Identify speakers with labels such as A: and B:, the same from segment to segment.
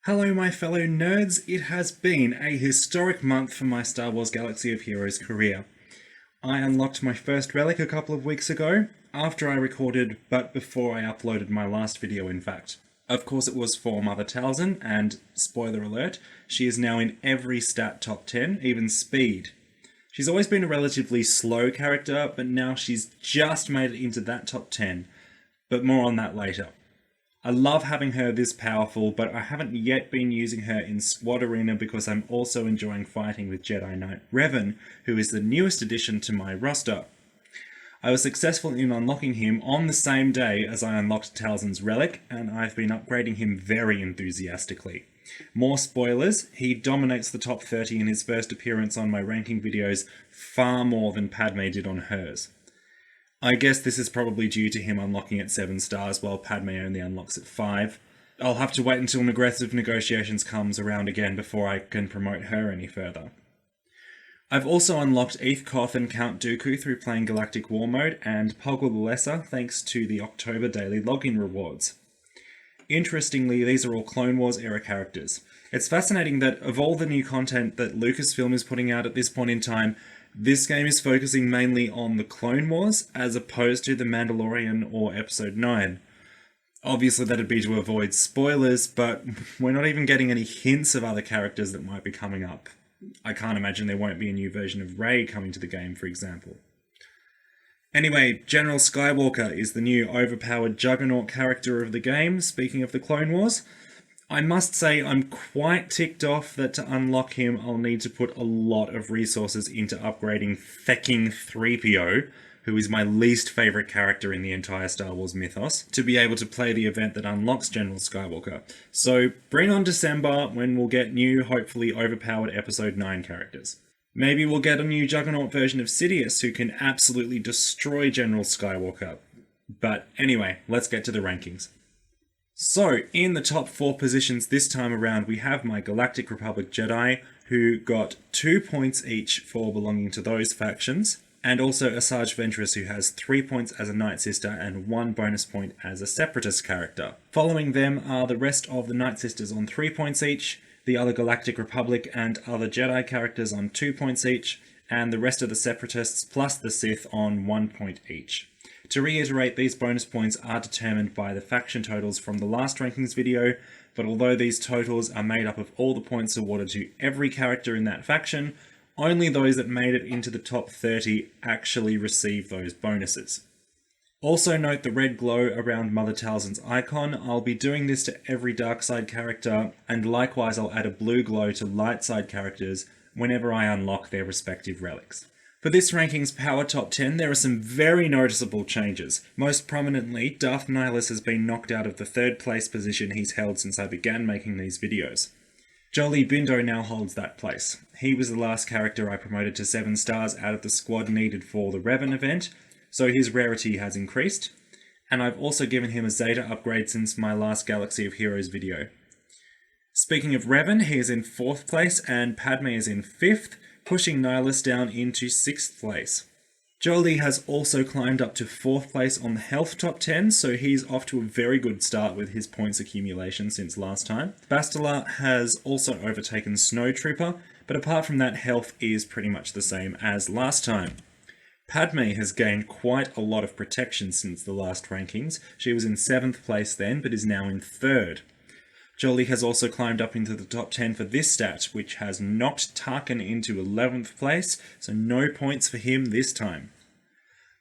A: Hello my fellow nerds, it has been a historic month for my Star Wars Galaxy of Heroes career. I unlocked my first relic a couple of weeks ago, after I recorded, but before I uploaded my last video in fact. Of course it was for Mother Talzin, and spoiler alert, she is now in every stat top 10, even speed. She's always been a relatively slow character, but now she's just made it into that top 10, but more on that later. I love having her this powerful, but I haven't yet been using her in Squad Arena because I'm also enjoying fighting with Jedi Knight Revan, who is the newest addition to my roster. I was successful in unlocking him on the same day as I unlocked Talzin's Relic, and I've been upgrading him very enthusiastically. More spoilers, he dominates the top 30 in his first appearance on my ranking videos far more than Padme did on hers. I guess this is probably due to him unlocking at 7 stars while Padme only unlocks at 5. I'll have to wait until Aggressive Negotiations comes around again before I can promote her any further. I've also unlocked Eith Koth and Count Dooku through playing Galactic War Mode and Poggle the Lesser thanks to the October daily login rewards. Interestingly, these are all Clone Wars era characters. It's fascinating that of all the new content that Lucasfilm is putting out at this point in time, this game is focusing mainly on the Clone Wars, as opposed to The Mandalorian or Episode 9. Obviously that'd be to avoid spoilers, but we're not even getting any hints of other characters that might be coming up. I can't imagine there won't be a new version of Rey coming to the game, for example. Anyway, General Skywalker is the new overpowered juggernaut character of the game, speaking of the Clone Wars. I must say I'm quite ticked off that to unlock him I'll need to put a lot of resources into upgrading fecking 3PO, who is my least favourite character in the entire Star Wars mythos, to be able to play the event that unlocks General Skywalker. So bring on December when we'll get new, hopefully overpowered Episode 9 characters. Maybe we'll get a new Juggernaut version of Sidious who can absolutely destroy General Skywalker. But anyway, let's get to the rankings. So, in the top 4 positions this time around, we have my Galactic Republic Jedi, who got 2 points each for belonging to those factions, and also Asajj Ventress, who has 3 points as a Night Sister and 1 bonus point as a Separatist character. Following them are the rest of the Night Sisters on 3 points each, the other Galactic Republic and other Jedi characters on 2 points each, and the rest of the Separatists plus the Sith on 1 point each. To reiterate, these bonus points are determined by the faction totals from the last rankings video, but although these totals are made up of all the points awarded to every character in that faction, only those that made it into the top 30 actually receive those bonuses. Also note the red glow around Mother Talzin's icon. I'll be doing this to every dark side character, and likewise I'll add a blue glow to light side characters whenever I unlock their respective relics. For this rankings power top 10, there are some very noticeable changes. Most prominently, Darth Nihilus has been knocked out of the 3rd place position he's held since I began making these videos. Jolee Bindo now holds that place. He was the last character I promoted to 7 stars out of the squad needed for the Revan event, so his rarity has increased, and I've also given him a Zeta upgrade since my last Galaxy of Heroes video. Speaking of Revan, he is in 4th place and Padme is in 5th, pushing Nihilus down into 6th place. Jolee has also climbed up to 4th place on the health top 10, so he's off to a very good start with his points accumulation since last time. Bastila has also overtaken Snowtrooper, but apart from that, health is pretty much the same as last time. Padme has gained quite a lot of protection since the last rankings. She was in 7th place then, but is now in 3rd. Jolee has also climbed up into the top 10 for this stat, which has knocked Tarkin into 11th place, so no points for him this time.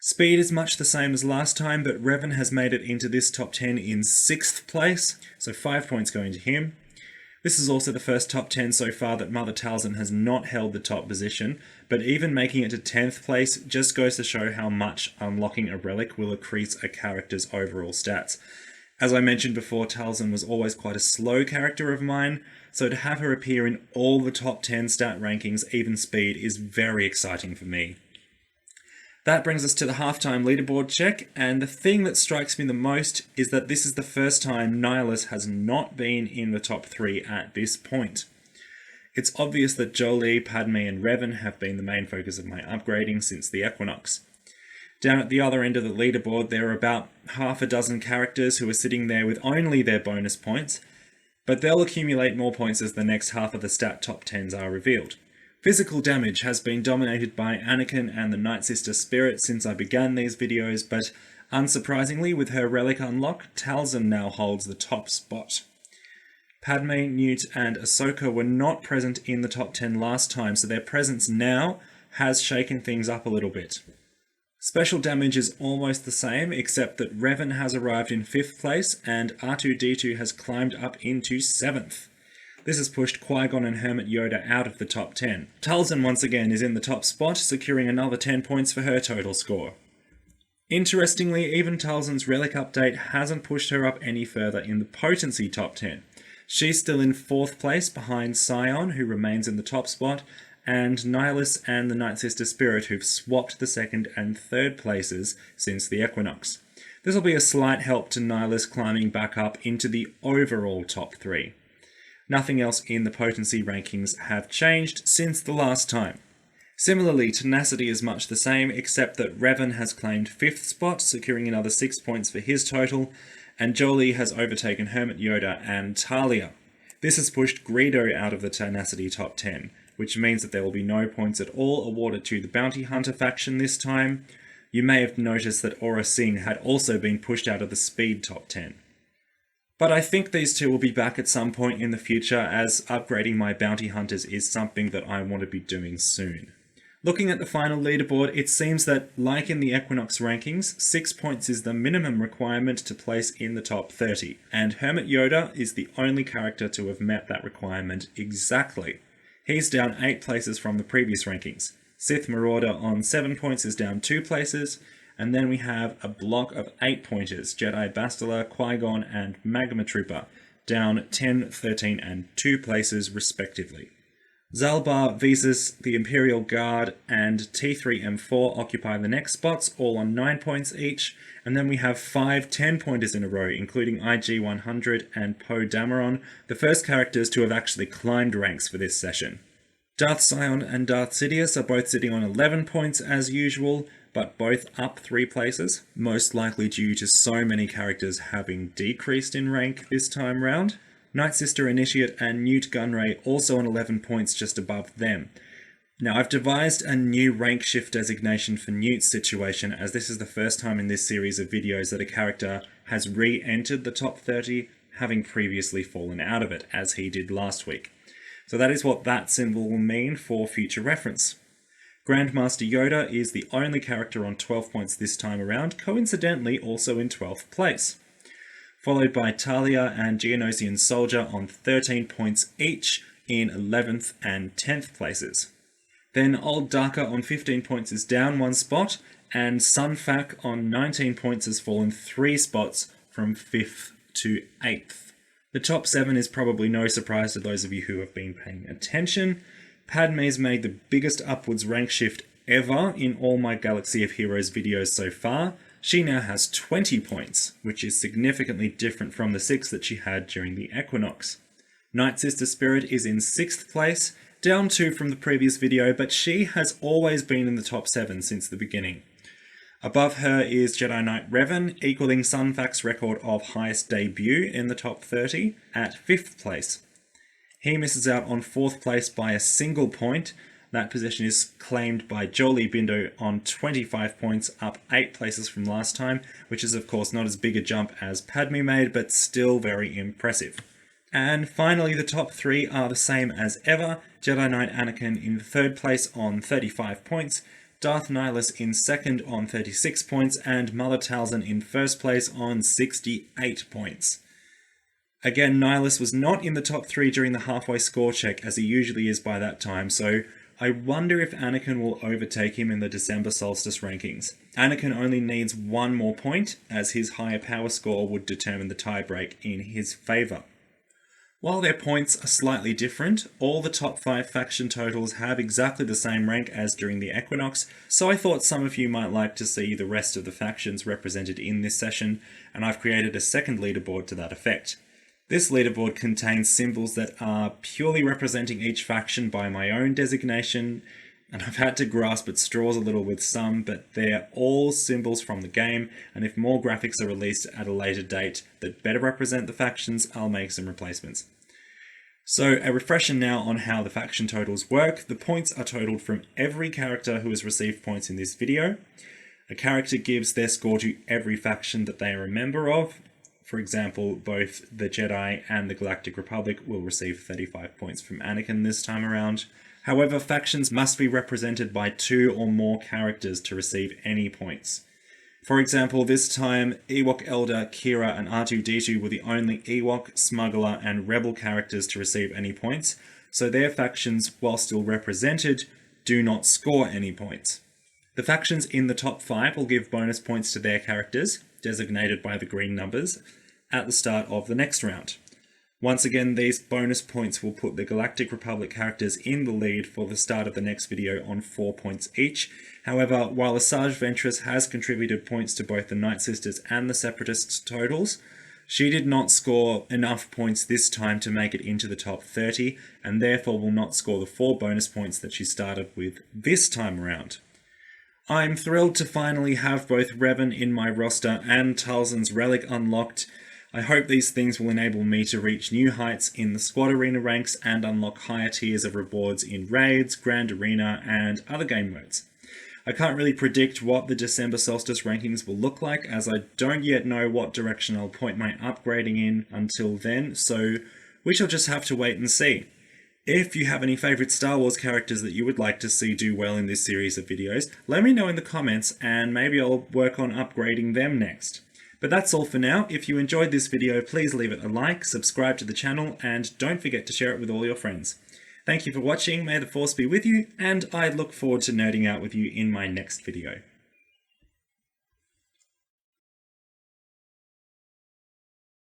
A: Speed is much the same as last time, but Revan has made it into this top 10 in 6th place, so 5 points going to him. This is also the first top 10 so far that Mother Talzin has not held the top position, but even making it to 10th place just goes to show how much unlocking a relic will increase a character's overall stats. As I mentioned before, Talzin was always quite a slow character of mine, so to have her appear in all the top 10 stat rankings, even speed, is very exciting for me. That brings us to the halftime leaderboard check, and the thing that strikes me the most is that this is the first time Nihilus has not been in the top 3 at this point. It's obvious that Jolee, Padme and Revan have been the main focus of my upgrading since the Equinox. Down at the other end of the leaderboard, there are about half a dozen characters who are sitting there with only their bonus points, but they'll accumulate more points as the next half of the stat top 10s are revealed. Physical damage has been dominated by Anakin and the Night Sister Spirit since I began these videos, but unsurprisingly, with her Relic unlock, Talzin now holds the top spot. Padme, Newt, and Ahsoka were not present in the top 10 last time, so their presence now has shaken things up a little bit. Special damage is almost the same, except that Revan has arrived in 5th place and R2-D2 has climbed up into 7th. This has pushed Qui-Gon and Hermit Yoda out of the top 10. Talzin once again is in the top spot, securing another 10 points for her total score. Interestingly, even Talzin's Relic update hasn't pushed her up any further in the potency top 10. She's still in 4th place behind Scion, who remains in the top spot, and Nihilus and the Night Sister Spirit, who've swapped the 2nd and 3rd places since the Equinox. This will be a slight help to Nihilus climbing back up into the overall top 3. Nothing else in the potency rankings have changed since the last time. Similarly, tenacity is much the same, except that Revan has claimed 5th spot, securing another 6 points for his total, and Jolie has overtaken Hermit Yoda and Talia. This has pushed Greedo out of the tenacity top 10, which means that there will be no points at all awarded to the Bounty Hunter faction this time. You may have noticed that Aura Singh had also been pushed out of the speed top 10. But I think these two will be back at some point in the future, as upgrading my Bounty Hunters is something that I want to be doing soon. Looking at the final leaderboard, it seems that, like in the Equinox rankings, 6 points is the minimum requirement to place in the top 30, and Hermit Yoda is the only character to have met that requirement exactly. He's down 8 places from the previous rankings. Sith Marauder on 7 points is down 2 places, and then we have a block of 8 pointers, Jedi Bastila, Qui-Gon and Magma Trooper, down 10, 13 and 2 places respectively. Zalbar, Visas, the Imperial Guard, and T3M4 occupy the next spots, all on 9 points each, and then we have 5 10-pointers in a row, including IG-100 and Poe Dameron, the first characters to have actually climbed ranks for this session. Darth Sion and Darth Sidious are both sitting on 11 points as usual, but both up 3 places, most likely due to so many characters having decreased in rank this time round. Night Sister Initiate and Newt Gunray also on 11 points just above them. Now, I've devised a new rank shift designation for Newt's situation, as this is the first time in this series of videos that a character has re-entered the top 30, having previously fallen out of it, as he did last week. So that is what that symbol will mean for future reference. Grandmaster Yoda is the only character on 12 points this time around, coincidentally also in 12th place. Followed by Talia and Geonosian Soldier on 13 points each in 11th and 10th places. Then Old Daka on 15 points is down 1 spot, and Sunfak on 19 points has fallen 3 spots from 5th to 8th. The top 7 is probably no surprise to those of you who have been paying attention. Padme's made the biggest upwards rank shift ever in all my Galaxy of Heroes videos so far. She now has 20 points, which is significantly different from the 6 that she had during the Equinox. Night Sister Spirit is in 6th place, down 2 from the previous video, but she has always been in the top 7 since the beginning. Above her is Jedi Knight Revan, equaling Sunfak's record of highest debut in the top 30 at 5th place. He misses out on 4th place by a single point. That position is claimed by Jolie Bindo on 25 points, up 8 places from last time, which is of course not as big a jump as Padme made, but still very impressive. And finally, the top 3 are the same as ever. Jedi Knight Anakin in 3rd place on 35 points, Darth Nihilus in 2nd on 36 points, and Mother Talzin in 1st place on 68 points. Again, Nihilus was not in the top 3 during the halfway score check, as he usually is by that time, so I wonder if Anakin will overtake him in the December solstice rankings. Anakin only needs 1 more point, as his higher power score would determine the tiebreak in his favour. While their points are slightly different, all the top 5 faction totals have exactly the same rank as during the Equinox, so I thought some of you might like to see the rest of the factions represented in this session, and I've created a second leaderboard to that effect. This leaderboard contains symbols that are purely representing each faction by my own designation, And I've had to grasp at straws a little with some, but they're all symbols from the game, and if more graphics are released at a later date that better represent the factions, I'll make some replacements. So a refresher now on how the faction totals work. The points are totaled from every character who has received points in this video. A character gives their score to every faction that they are a member of. For example, both the Jedi and the Galactic Republic will receive 35 points from Anakin this time around. However, factions must be represented by 2 or more characters to receive any points. For example, this time, Ewok Elder, Kira, and R2-D2 were the only Ewok, Smuggler, and Rebel characters to receive any points, so their factions, while still represented, do not score any points. The factions in the top 5 will give bonus points to their characters, designated by the green numbers, at the start of the next round. Once again, these bonus points will put the Galactic Republic characters in the lead for the start of the next video on 4 points each. However, while Asajj Ventress has contributed points to both the Night Sisters and the Separatists totals, she did not score enough points this time to make it into the top 30, and therefore will not score the 4 bonus points that she started with this time around. I'm thrilled to finally have both Revan in my roster and Talzin's Relic unlocked. I hope these things will enable me to reach new heights in the squad arena ranks and unlock higher tiers of rewards in raids, Grand Arena, and other game modes. I can't really predict what the December Solstice rankings will look like, as I don't yet know what direction I'll point my upgrading in until then, so we shall just have to wait and see. If you have any favourite Star Wars characters that you would like to see do well in this series of videos, let me know in the comments and maybe I'll work on upgrading them next. But that's all for now. If you enjoyed this video, please leave it a like, subscribe to the channel, and don't forget to share it with all your friends. Thank you for watching, may the Force be with you, and I look forward to nerding out with you in my next video.